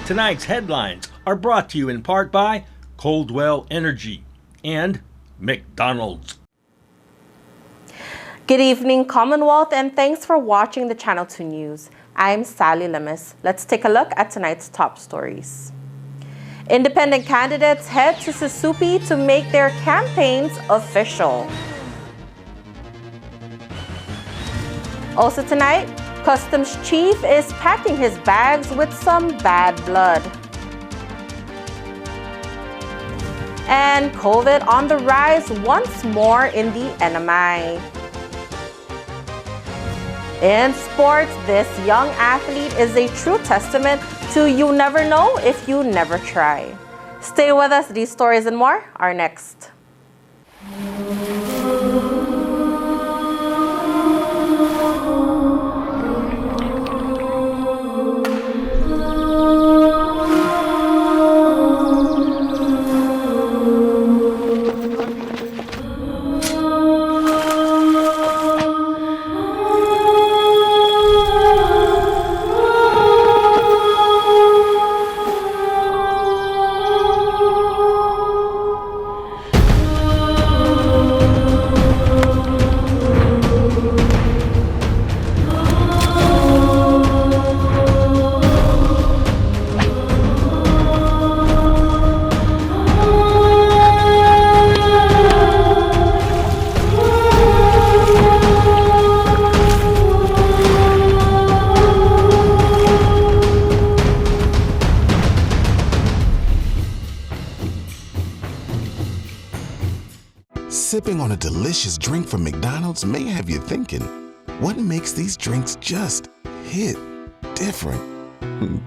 Tonight's headlines are brought to you in part by Coldwell Energy and McDonald's. Good evening, Commonwealth, and thanks for watching the Channel 2 News. I'm Sally Lemus. Let's take a look at tonight's top stories. Independent candidates head to Susupi to make their campaigns official. Also tonight, Customs Chief is packing his bags with some bad blood. And COVID on the rise once more in the NMI. In sports, this young athlete is a true testament to you never know if you never try. Stay with us. These stories and more are next. Sipping on a delicious drink from McDonald's may have you thinking, what makes these drinks just hit different?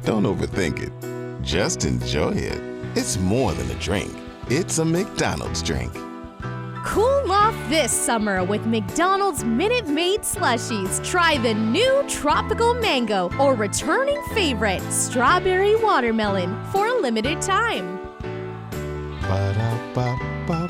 Don't overthink it. Just enjoy it. It's more than a drink. It's a McDonald's drink. Cool off this summer with McDonald's Minute Maid Slushies. Try the new Tropical Mango or returning favorite, Strawberry Watermelon, for a limited time. Ba-da-ba-ba-ba.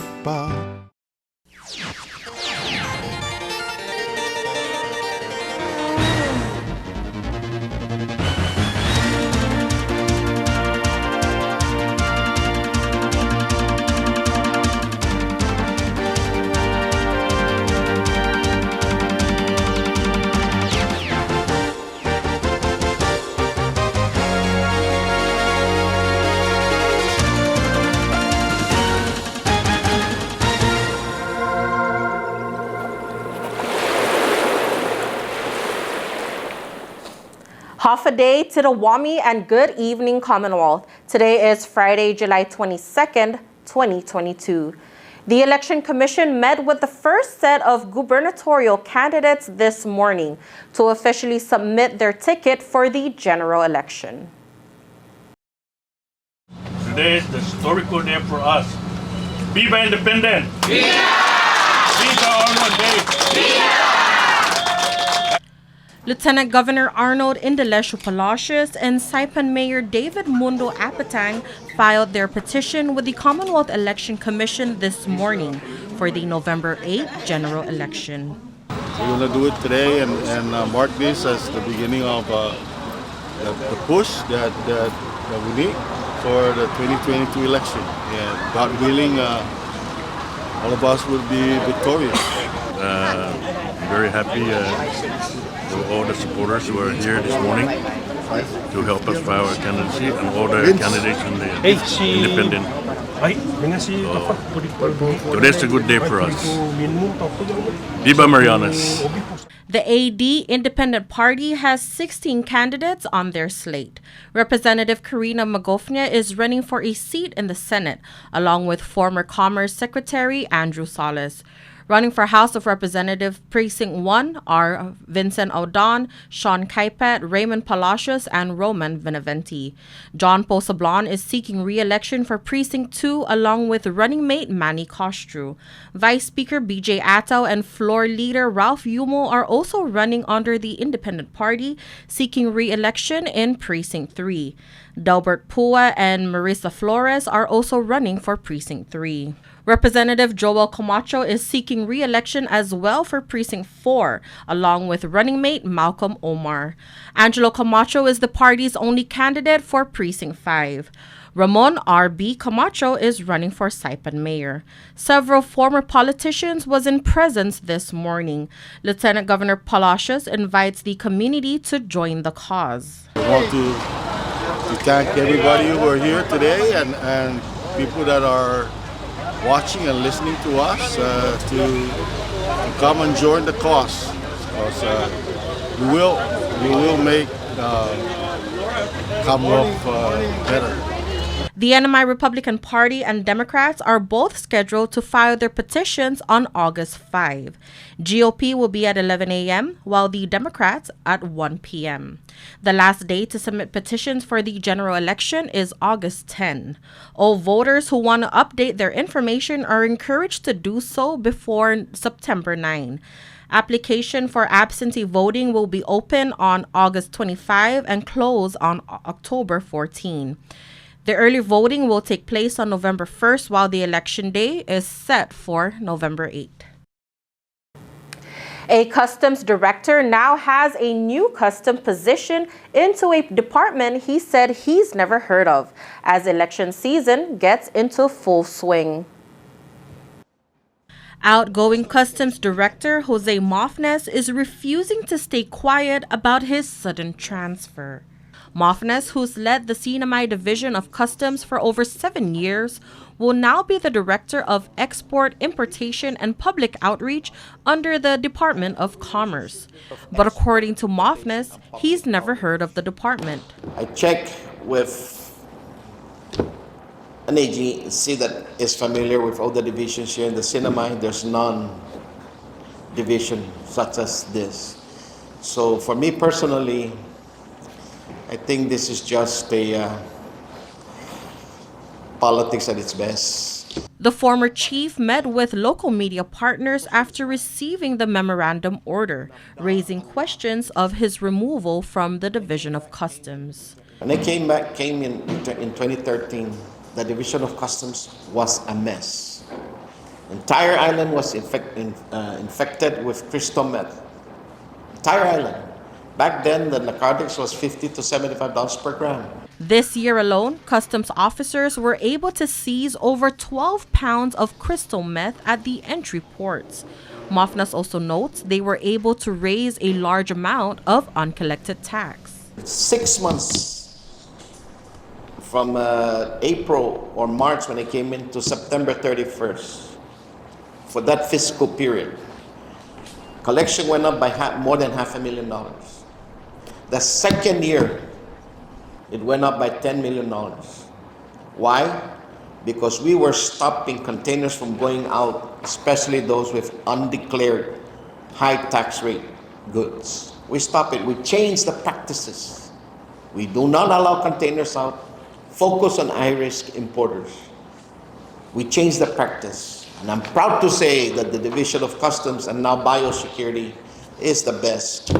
Half a day to the WAMI and good evening, Commonwealth. Today is Friday, July 22nd, 2022. The Election Commission met with the first set of gubernatorial candidates this morning to officially submit their ticket for the general election. Today is the historical day for us. Viva Independent! Viva! Viva Arnold Day! Viva! Lieutenant Governor Arnold Indalecio Palacios and Saipan Mayor David Mundo Apatang filed their petition with the Commonwealth Election Commission this morning for the November 8th general election. We're going to do it today and mark this as the beginning of the push that we need for the 2022 election. And God willing, all of us will be victorious. Very happy to all the supporters who are here this morning to help us file our candidacy and all the candidates in the independent. Today's a good day for us. Viva Marianas! The AD Independent Party has 16 candidates on their slate. Representative Karina Magofnia is running for a seat in the Senate, along with former Commerce Secretary Andrew Salas. Running for House of Representatives Precinct 1 are Vincent Audon, Sean Kaipet, Raymond Palacios, and Roman Benavente. John Posablon is seeking re-election for Precinct 2 along with running mate Manny Costru. Vice Speaker BJ Atao and Floor Leader Ralph Yumo are also running under the Independent Party, seeking re-election in Precinct 3. Delbert Pua and Marisa Flores are also running for Precinct 3. Representative Joel Camacho is seeking re-election as well for Precinct 4, along with running mate Malcolm Omar. Angelo Camacho is the party's only candidate for Precinct 5. Ramon R.B. Camacho is running for Saipan mayor. Several former politicians was in presence this morning. Lieutenant Governor Palacios invites the community to join the cause. I want to thank everybody who are here today and people that are watching and listening to us to come and join the cause, because we will make Commonwealth better. The NMI Republican Party and Democrats are both scheduled to file their petitions on August 5. GOP will be at 11 a.m., while the Democrats at 1 p.m. The last day to submit petitions for the general election is August 10. All voters who want to update their information are encouraged to do so before September 9. Application for absentee voting will be open on August 25 and close on October 14. The early voting will take place on November 1st, while the election day is set for November 8th. A customs director now has a new custom position into a department he said he's never heard of, as election season gets into full swing. Outgoing Customs Director Jose Mofnes is refusing to stay quiet about his sudden transfer. Mofnes, who's led the CNMI Division of Customs for over 7 years, will now be the Director of Export, Importation, and Public Outreach under the Department of Commerce. But according to Mofnes, he's never heard of the department. I check with an AG, see that is familiar with all the divisions here in the CNMI. There's none division such as this. So for me personally, I think this is just a politics at its best. The former chief met with local media partners after receiving the memorandum order, raising questions of his removal from the Division of Customs. When I came in 2013, the Division of Customs was a mess. Entire island was infected with crystal meth. Entire island. Back then, the narcotics was $50 to $75 per gram. This year alone, customs officers were able to seize over 12 pounds of crystal meth at the entry ports. Mofnes also notes they were able to raise a large amount of uncollected tax. 6 months from April or March when I came in to September 31st, for that fiscal period, collection went up by more than $500,000. The second year, it went up by $10 million. Why? Because we were stopping containers from going out, especially those with undeclared high tax rate goods. We stopped it. We changed the practices. We do not allow containers out. Focus on high-risk importers. We changed the practice. And I'm proud to say that the Division of Customs and now Biosecurity is the best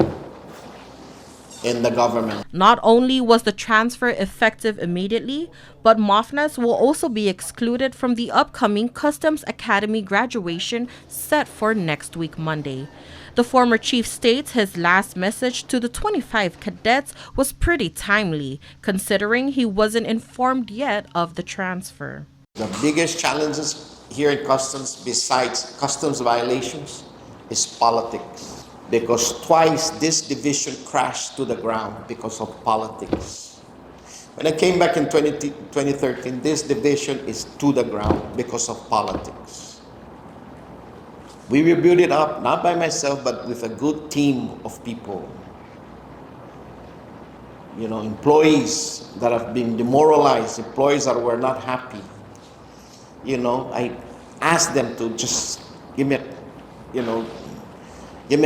in the government. Not only was the transfer effective immediately, but Mofnes will also be excluded from the upcoming Customs Academy graduation set for next week Monday. The former chief states his last message to the 25 cadets was pretty timely, considering he wasn't informed yet of the transfer. The biggest challenges here in Customs, besides customs violations, is politics. Because twice this division crashed to the ground because of politics. When I came back in 2013, this division is to the ground because of politics. We rebuilt it up, not by myself, but with a good team of people. You know, employees that have been demoralized, employees that were not happy. You know, I asked them to just give me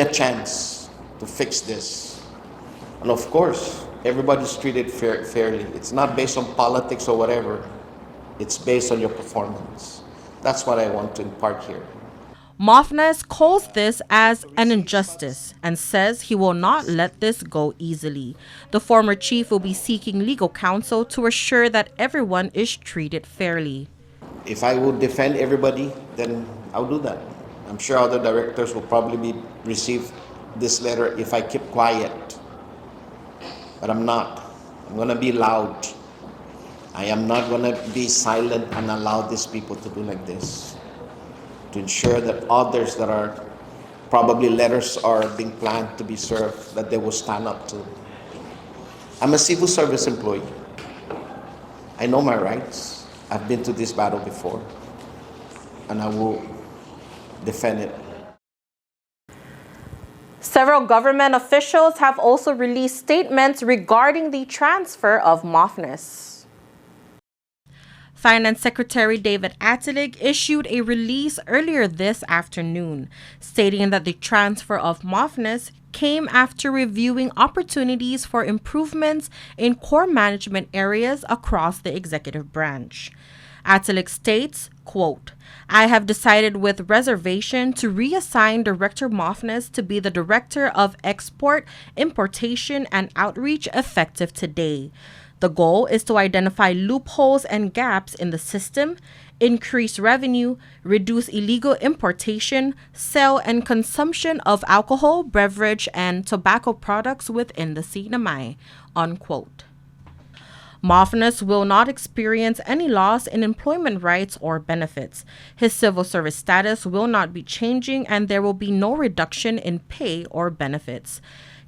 a chance to fix this. And of course, everybody's treated fairly. It's not based on politics or whatever. It's based on your performance. That's what I want to impart here. Mofnes calls this as an injustice and says he will not let this go easily. The former chief will be seeking legal counsel to assure that everyone is treated fairly. If I would defend everybody, then I'll do that. I'm sure other directors will probably receive this letter if I keep quiet. But I'm not. I'm gonna be loud. I am not gonna be silent and allow these people to do like this. To ensure that others that are probably letters are being planned to be served, that they will stand up to. I'm a civil service employee. I know my rights. I've been to this battle before, and I will defend it. Several government officials have also released statements regarding the transfer of MOFNIS. Finance Secretary David Attilig issued a release earlier this afternoon, stating that the transfer of MOFNIS came after reviewing opportunities for improvements in core management areas across the executive branch. Attilig states, quote, I have decided with reservation to reassign Director MOFNIS to be the Director of Export, Importation, and Outreach effective today. The goal is to identify loopholes and gaps in the system, increase revenue, reduce illegal importation, sale, and consumption of alcohol, beverage, and tobacco products within the CNMI, unquote. MOFNIS will not experience any loss in employment rights or benefits. His civil service status will not be changing, and there will be no reduction in pay or benefits.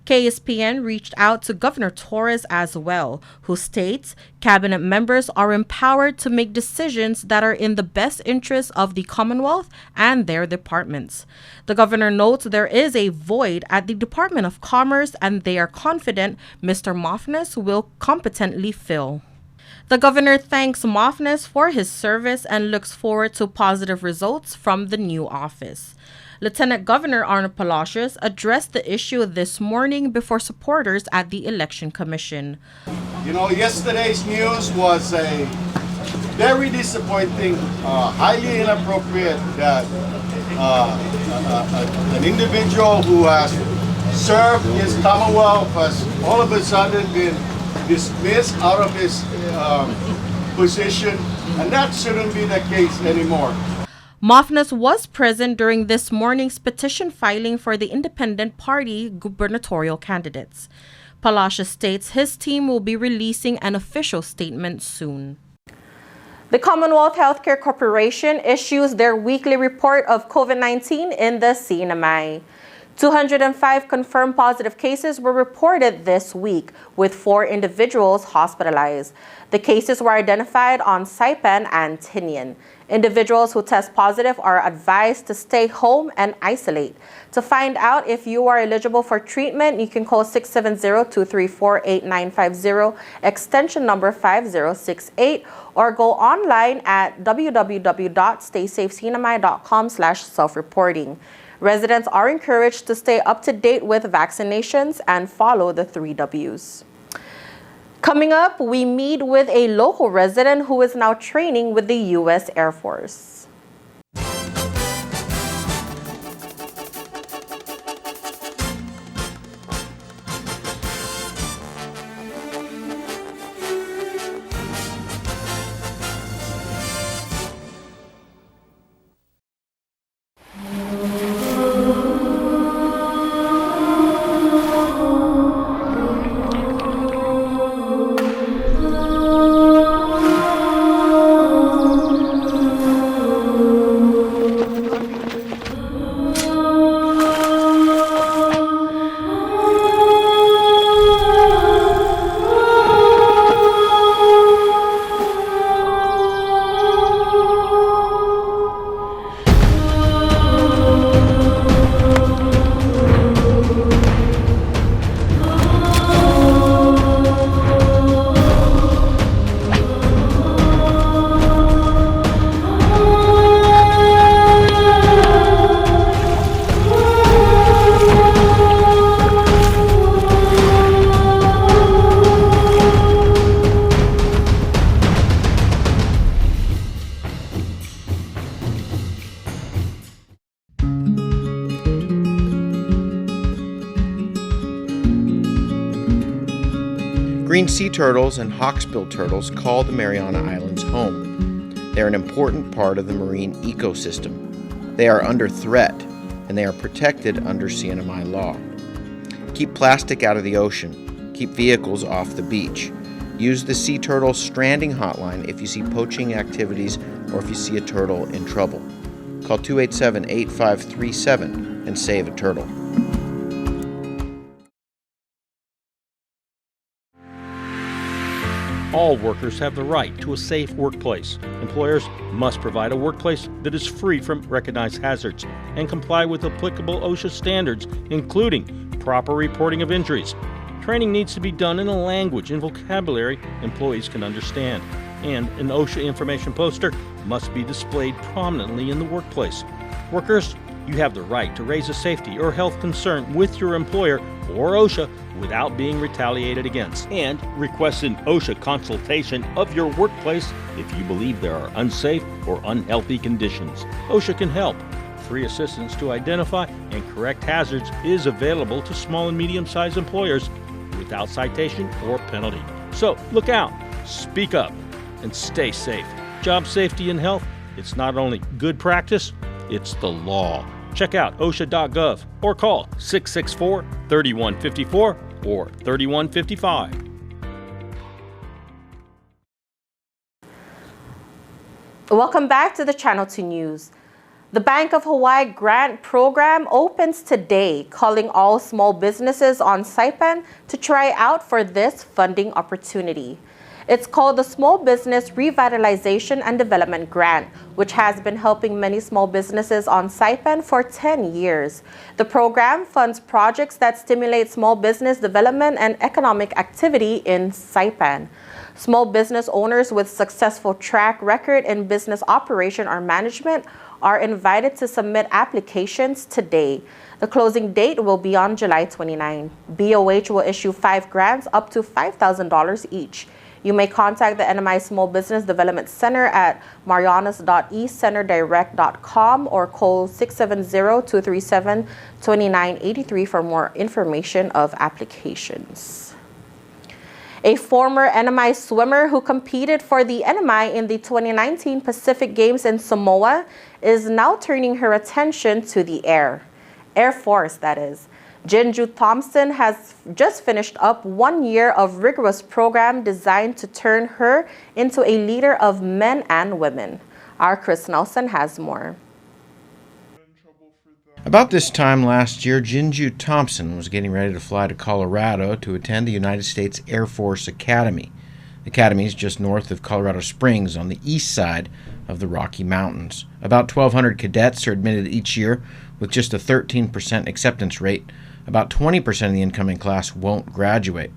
KSPN reached out to Governor Torres as well, who states cabinet members are empowered to make decisions that are in the best interest of the Commonwealth and their departments. The governor notes there is a void at the Department of Commerce, and they are confident Mr. MOFNIS will competently fill. The governor thanks MOFNIS for his service and looks forward to positive results from the new office. Lieutenant Governor Arnold Palacios addressed the issue this morning before supporters at the Election Commission. You know, yesterday's news was a very disappointing, highly inappropriate that an individual who has served his Commonwealth has all of a sudden been dismissed out of his position, and that shouldn't be the case anymore. MOFNIS was present during this morning's petition filing for the Independent Party gubernatorial candidates. Palacios states his team will be releasing an official statement soon. The Commonwealth Healthcare Corporation issues their weekly report of COVID-19 in the CNMI. 205 confirmed positive cases were reported this week, with 4 individuals hospitalized. The cases were identified on Saipan and Tinian. Individuals who test positive are advised to stay home and isolate. To find out if you are eligible for treatment, you can call 670-234-8950, extension number 5068, or go online at www.staysafecnmi.com/self-reporting. Residents are encouraged to stay up to date with vaccinations and follow the 3 Ws. Coming up, we meet with a local resident who is now training with the U.S. Air Force. Green sea turtles and hawksbill turtles call the Mariana Islands home. They're an important part of the marine ecosystem. They are under threat, and they are protected under CNMI law. Keep plastic out of the ocean. Keep vehicles off the beach. Use the Sea Turtle Stranding Hotline if you see poaching activities or if you see a turtle in trouble. Call 287-8537 and save a turtle. All workers have the right to a safe workplace. Employers must provide a workplace that is free from recognized hazards and comply with applicable OSHA standards, including proper reporting of injuries. Training needs to be done in a language and vocabulary employees can understand, and an OSHA information poster must be displayed prominently in the workplace. Workers, you have the right to raise a safety or health concern with your employer or OSHA without being retaliated against, and request an OSHA consultation of your workplace if you believe there are unsafe or unhealthy conditions. OSHA can help. Free assistance to identify and correct hazards is available to small and medium-sized employers without citation or penalty. So look out, speak up, and stay safe. Job safety and health, it's not only good practice, it's the law. Check out OSHA.gov or call 664-3154 or 3155. Welcome back to the Channel 2 News. The Bank of Hawaii Grant Program opens today, calling all small businesses on Saipan to try out for this funding opportunity. It's called the Small Business Revitalization and Development Grant, which has been helping many small businesses on Saipan for 10 years. The program funds projects that stimulate small business development and economic activity in Saipan. Small business owners with successful track record in business operation or management are invited to submit applications today. The closing date will be on July 29. BOH will issue 5 grants up to $5,000 each. You may contact the NMI Small Business Development Center at marianas.ecenterdirect.com or call 670-237-2983 for more information of applications. A former NMI swimmer who competed for the NMI in the 2019 Pacific Games in Samoa is now turning her attention to the Air Force, that is. Jinju Thompson has just finished up 1 year of rigorous program designed to turn her into a leader of men and women. Our Chris Nelson has more. About this time last year, Jinju Thompson was getting ready to fly to Colorado to attend the United States Air Force Academy. The academy is just north of Colorado Springs on the east side of the Rocky Mountains. About 1,200 cadets are admitted each year with just a 13% acceptance rate. About 20% of the incoming class won't graduate.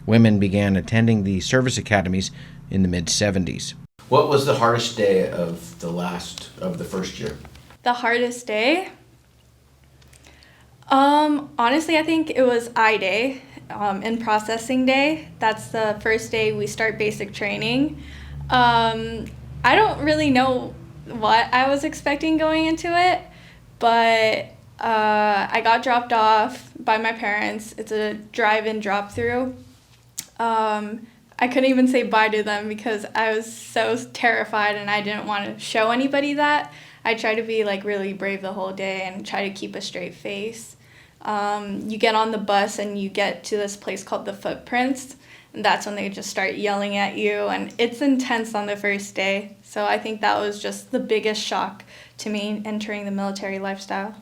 Women began attending the service academies in the mid-70s. What was the hardest day of the first year? The hardest day? Honestly, I think it was I Day, in processing day. That's the first day we start basic training. I don't really know what I was expecting going into it, but I got dropped off by my parents. It's a drive-in drop-through. I couldn't even say bye to them because I was so terrified and I didn't want to show anybody that. I tried to be really brave the whole day and try to keep a straight face. You get on the bus and you get to this place called the Footprints, and that's when they just start yelling at you, and it's intense on the first day. So I think that was just the biggest shock to me entering the military lifestyle.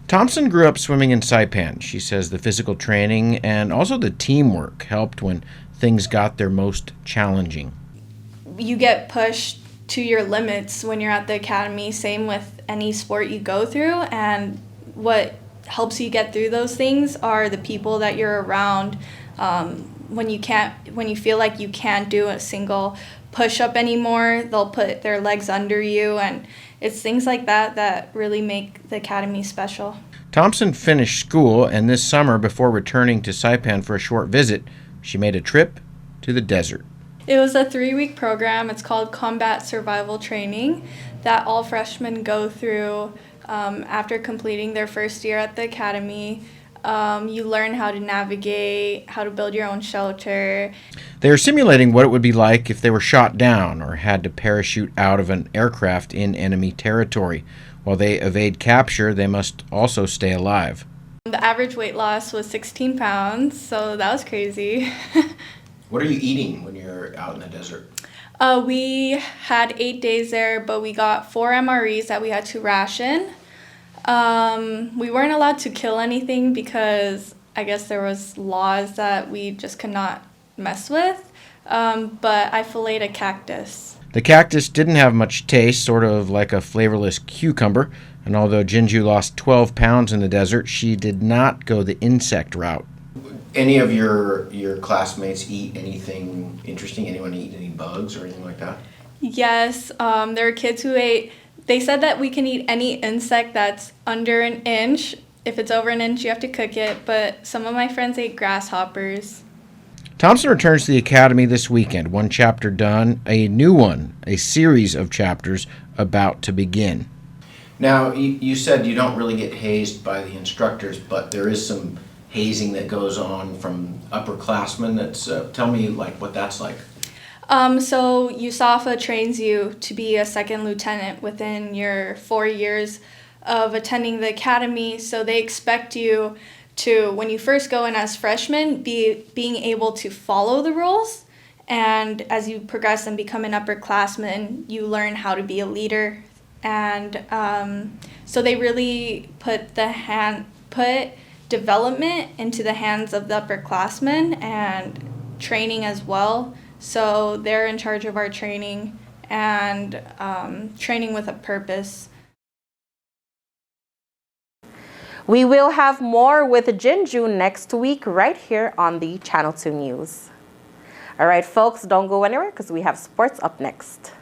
Thompson grew up swimming in Saipan. She says the physical training and also the teamwork helped when things got their most challenging. You get pushed to your limits when you're at the academy, same with any sport you go through, and what helps you get through those things are the people that you're around. When you feel like you can't do a single push-up anymore, they'll put their legs under you, and it's things like that that really make the academy special. Thompson finished school, and this summer, before returning to Saipan for a short visit, she made a trip to the desert. It was a 3-week program. It's called Combat Survival Training that all freshmen go through after completing their first year at the academy. You learn how to navigate, how to build your own shelter. They are simulating what it would be like if they were shot down or had to parachute out of an aircraft in enemy territory. While they evade capture, they must also stay alive. The average weight loss was 16 pounds, so that was crazy. What are you eating when you're out in the desert? We had 8 days there, but we got 4 MREs that we had to ration. We weren't allowed to kill anything because I guess there was laws that we just could not mess with. But I filleted a cactus. The cactus didn't have much taste, sort of like a flavorless cucumber. And although Jinju lost 12 pounds in the desert, she did not go the insect route. Any of your classmates eat anything interesting? Anyone eat any bugs or anything like that? Yes, there are kids who ate. They said that we can eat any insect that's under an inch. If it's over an inch, you have to cook it. But some of my friends ate grasshoppers. Thompson returns to the academy this weekend. One chapter done, a new one, a series of chapters about to begin. Now, you said you don't really get hazed by the instructors, but there is some hazing that goes on from upperclassmen. Tell me what that's like. So USAFA trains you to be a second lieutenant within your 4 years of attending the academy. So they expect you to, when you first go in as freshmen, being able to follow the rules. And as you progress and become an upperclassman, you learn how to be a leader. And so they really put development into the hands of the upperclassmen and training as well. So they're in charge of our training and training with a purpose. We will have more with Jinju next week right here on the Channel 2 News. All right, folks, don't go anywhere because we have sports up next.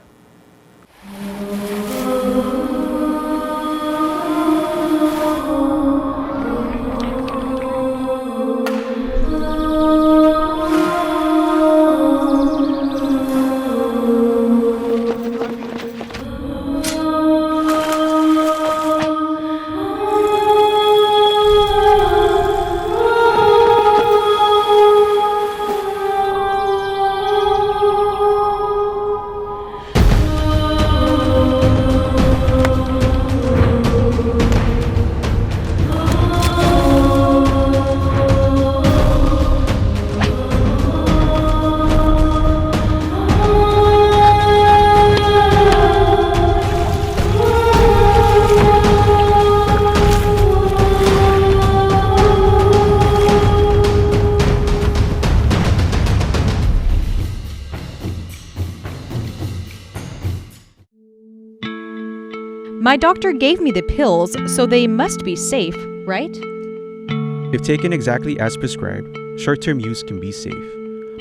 My doctor gave me the pills, so they must be safe, right? If taken exactly as prescribed, short-term use can be safe,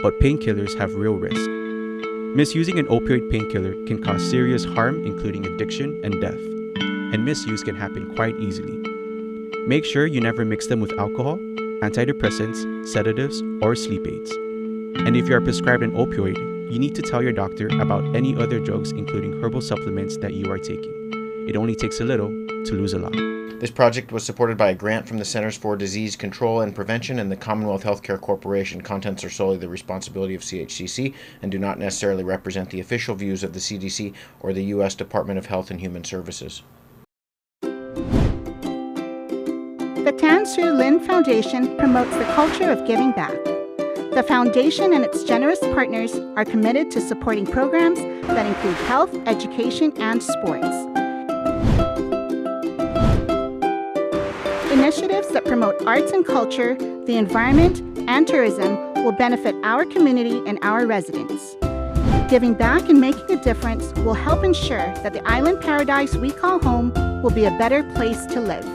but painkillers have real risk. Misusing an opioid painkiller can cause serious harm, including addiction and death, and misuse can happen quite easily. Make sure you never mix them with alcohol, antidepressants, sedatives, or sleep aids. And if you are prescribed an opioid, you need to tell your doctor about any other drugs, including herbal supplements that you are taking. It only takes a little to lose a lot. This project was supported by a grant from the Centers for Disease Control and Prevention and the Commonwealth Healthcare Corporation. Contents are solely the responsibility of CHCC and do not necessarily represent the official views of the CDC or the U.S. Department of Health and Human Services. The Tan Su Lin Foundation promotes the culture of giving back. The foundation and its generous partners are committed to supporting programs that include health, education, and sports. Initiatives that promote arts and culture, the environment, and tourism will benefit our community and our residents. Giving back and making a difference will help ensure that the island paradise we call home will be a better place to live.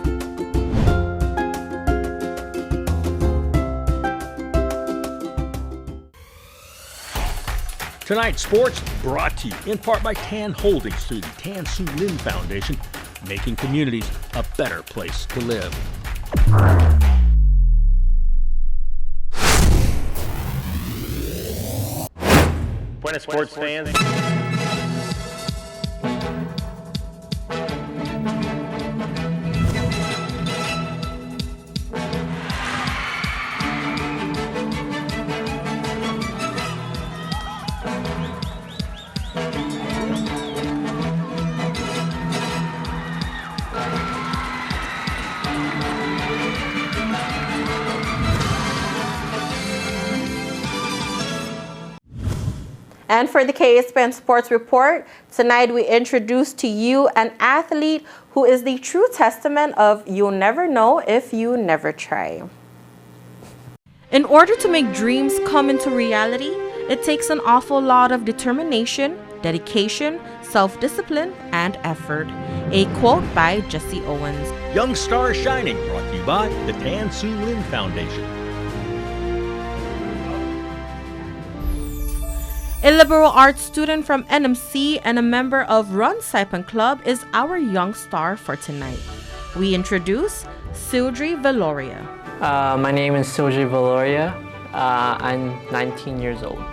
Tonight's sports brought to you in part by Tan Holdings through the Tan Su Lin Foundation, making communities a better place to live. Buenas sports fans. And for the KSPN Sports Report, tonight we introduce to you an athlete who is the true testament of you'll never know if you never try. In order to make dreams come into reality, it takes an awful lot of determination, dedication, self-discipline, and effort. A quote by Jesse Owens. Young Star Shining, brought to you by the Tan Su Lin Foundation. A liberal arts student from NMC and a member of Run Saipan Club is our young star for tonight. We introduce Sildri Valoria. My name is Sildri Valoria. I'm 19 years old.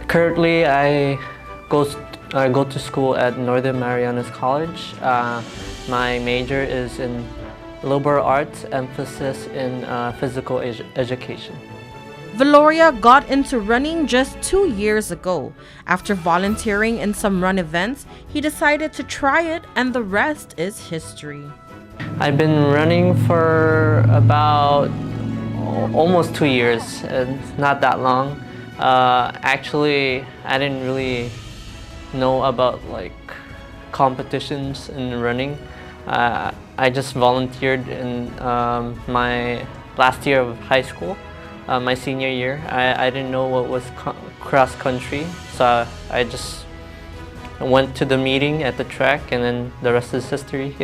Currently, I go to school at Northern Marianas College. My major is in liberal arts, emphasis in physical education. Valoria got into running just 2 years ago. After volunteering in some run events, he decided to try it, and the rest is history. I've been running for about almost 2 years, and not that long. Actually, I didn't really know about competitions in running. I just volunteered in my last year of high school. My senior year. I didn't know what was cross country, so I just went to the meeting at the track, and then the rest is history.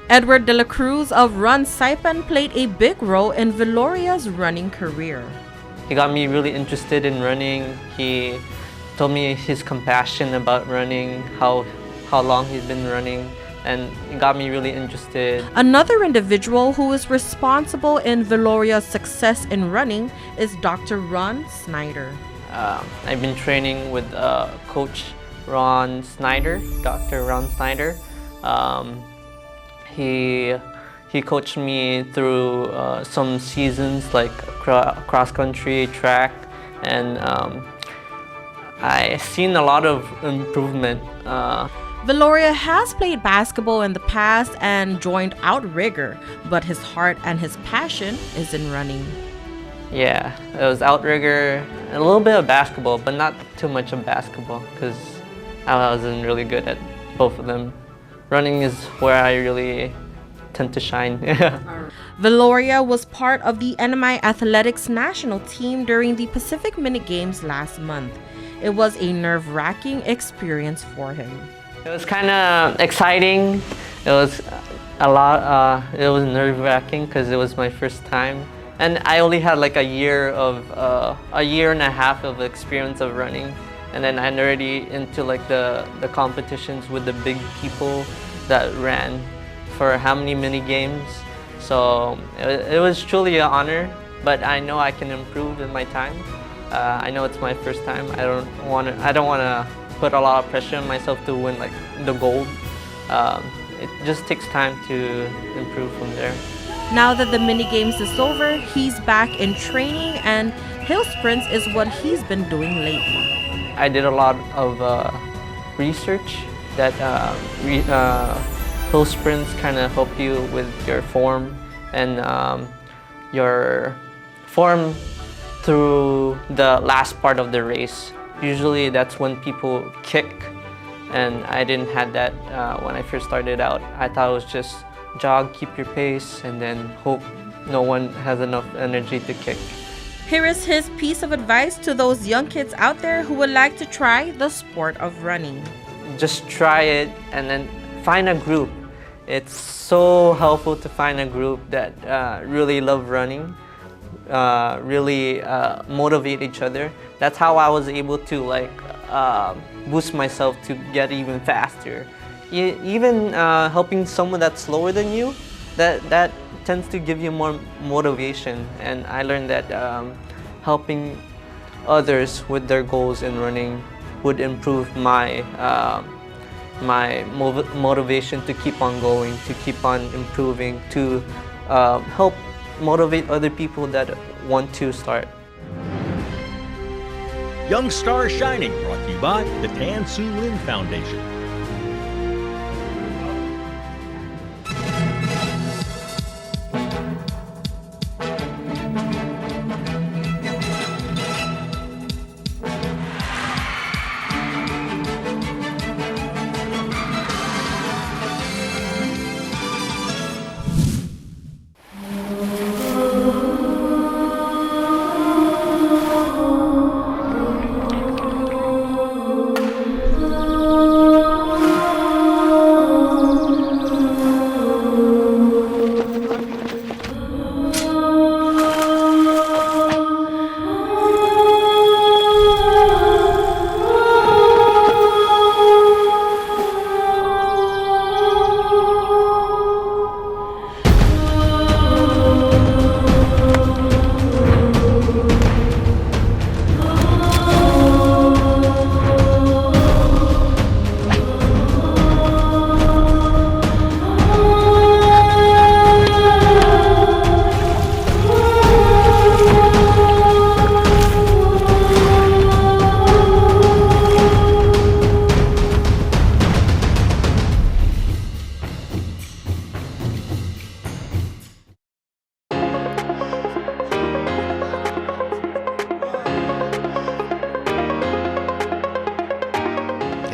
Edward De La Cruz of Run Saipan played a big role in Valoria's running career. He got me really interested in running. He told me his compassion about running, how long he's been running, and it got me really interested. Another individual who is responsible in Valoria's success in running is Dr. Ron Snyder. I've been training with Coach Ron Snyder, Dr. Ron Snyder. He coached me through some seasons like cross-country, track, and I've seen a lot of improvement. Valoria has played basketball in the past and joined Outrigger, but his heart and his passion is in running. Yeah, it was Outrigger, a little bit of basketball, but not too much of basketball because I wasn't really good at both of them. Running is where I really tend to shine. Valoria was part of the NMI Athletics national team during the Pacific Minute Games last month. It was a nerve-wracking experience for him. It was kind of exciting. It was it was nerve-wracking because it was my first time, and I only had like a year and a half of experience of running, and then I'm already into like the competitions with the big people that ran for how many mini games. So it was truly an honor, but I know I can improve in my time. I know it's my first time. I don't want to put a lot of pressure on myself to win like the gold. It just takes time to improve from there. Now that the mini games is over, he's back in training, and hill sprints is what he's been doing lately. I did a lot of research that hill sprints kind of help you with your form and your form through the last part of the race. Usually that's when people kick, and I didn't have that when I first started out. I thought it was just jog, keep your pace, and then hope no one has enough energy to kick. Here is his piece of advice to those young kids out there who would like to try the sport of running. Just try it and then find a group. It's so helpful to find a group that really love running, really motivate each other. That's how I was able to boost myself to get even faster. Even helping someone that's slower than you, that tends to give you more motivation. And I learned that helping others with their goals in running would improve my motivation to keep on going, to keep on improving, to help motivate other people that want to start. Young Star Shining, brought to you by the Tan Su Lin Foundation.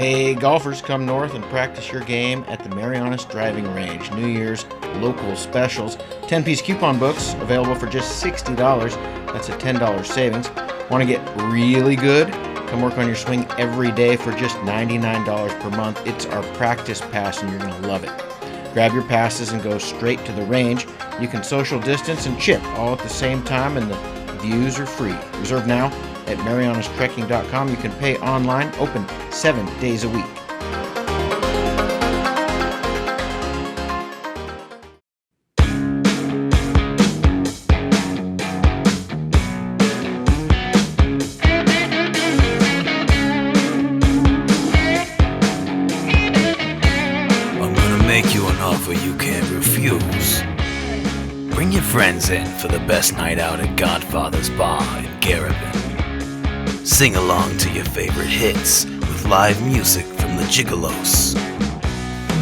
Hey, golfers, come north and practice your game at the Marianas Driving Range. New Year's local specials. 10-piece coupon books available for just $60. That's a $10 savings. Want to get really good? Come work on your swing every day for just $99 per month. It's our practice pass and you're going to love it. Grab your passes and go straight to the range. You can social distance and chip all at the same time, and the views are free. Reserve now at marianastrekking.com. You can pay online, open 7 days a week. Friends in for the best night out at Godfather's Bar in Garabin. Sing along to your favorite hits with live music from the Gigolos.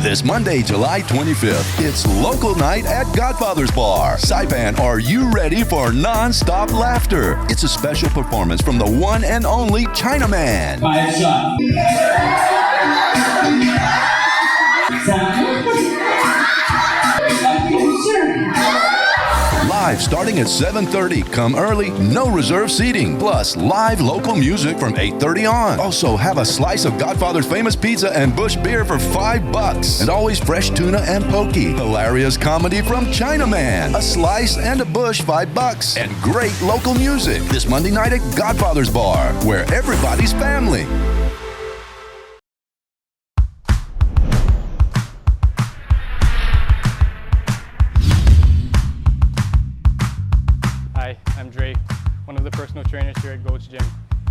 This Monday, July 25th, it's local night at Godfather's Bar. Saipan, are you ready for non-stop laughter? It's a special performance from the one and only Chinaman. Live starting at 7:30. Come early, no reserve seating. Plus, live local music from 8:30 on. Also, have a slice of Godfather's famous pizza and Busch beer for $5. And always fresh tuna and poke. Hilarious comedy from Chinaman. A slice and a Busch, $5. And great local music. This Monday night at Godfather's Bar, where everybody's family. I'm Dre, one of the personal trainers here at Goats Gym,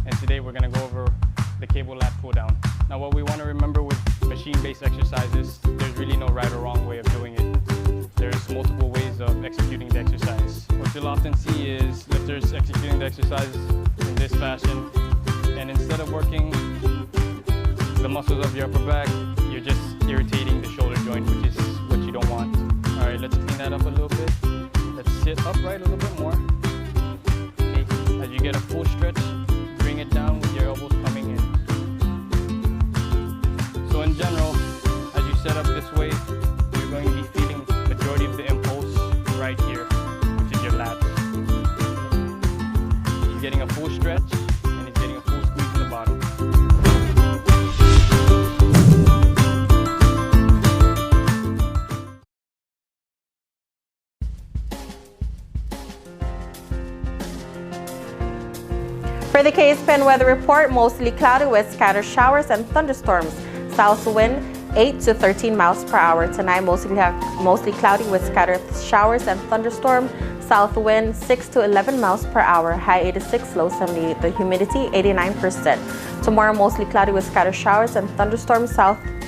and today we're going to go over the cable lat pull down. Now what we want to remember with machine-based exercises, there's really no right or wrong way of doing it. There's multiple ways of executing the exercise. What you'll often see is lifters executing the exercise in this fashion, and instead of working the muscles of your upper back, you're just irritating the shoulder joint, which is what you don't want. Alright, let's clean that up a little bit. Let's sit upright a little bit more. As you get a full stretch, bring it down with your elbows coming in. So in general, as you set up this way, you're going to be feeling the majority of the impulse right here, which is your lats. He's getting a full stretch, and he's getting a full squeeze in the bottom. For the KSPN weather report, mostly cloudy with scattered showers and thunderstorms. South wind 8 to 13 miles per hour. Tonight, mostly cloudy with scattered showers and thunderstorm. South wind 6 to 11 miles per hour. High 86, low 78. The humidity 89%. Tomorrow, mostly cloudy with scattered showers and thunderstorms.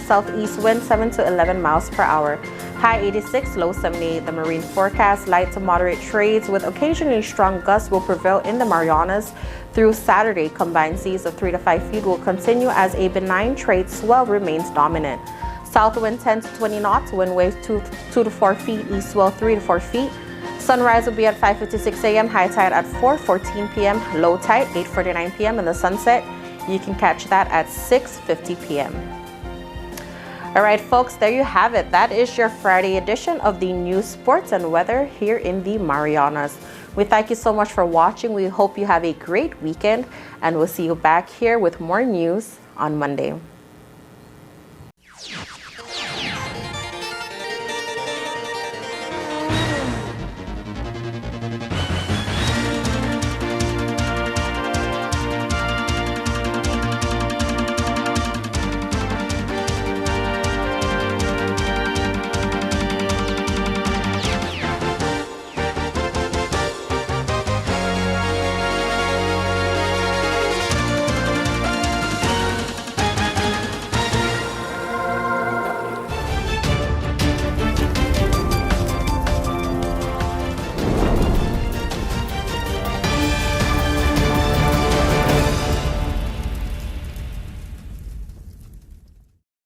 Southeast wind 7 to 11 miles per hour. High 86, low 78. The marine forecast, light to moderate trades with occasionally strong gusts will prevail in the Marianas through Saturday. Combined seas of 3 to 5 feet will continue as a benign trade swell remains dominant. South wind 10 to 20 knots, wind waves 2 to 4 feet, east swell 3 to 4 feet. Sunrise will be at 5:56 a.m., high tide at 4:14 p.m., low tide 8:49 p.m., and the sunset, you can catch that at 6:50 p.m. All right, folks, there you have it. That is your Friday edition of the news, sports, and weather here in the Marianas. We thank you so much for watching. We hope you have a great weekend, and we'll see you back here with more news on Monday.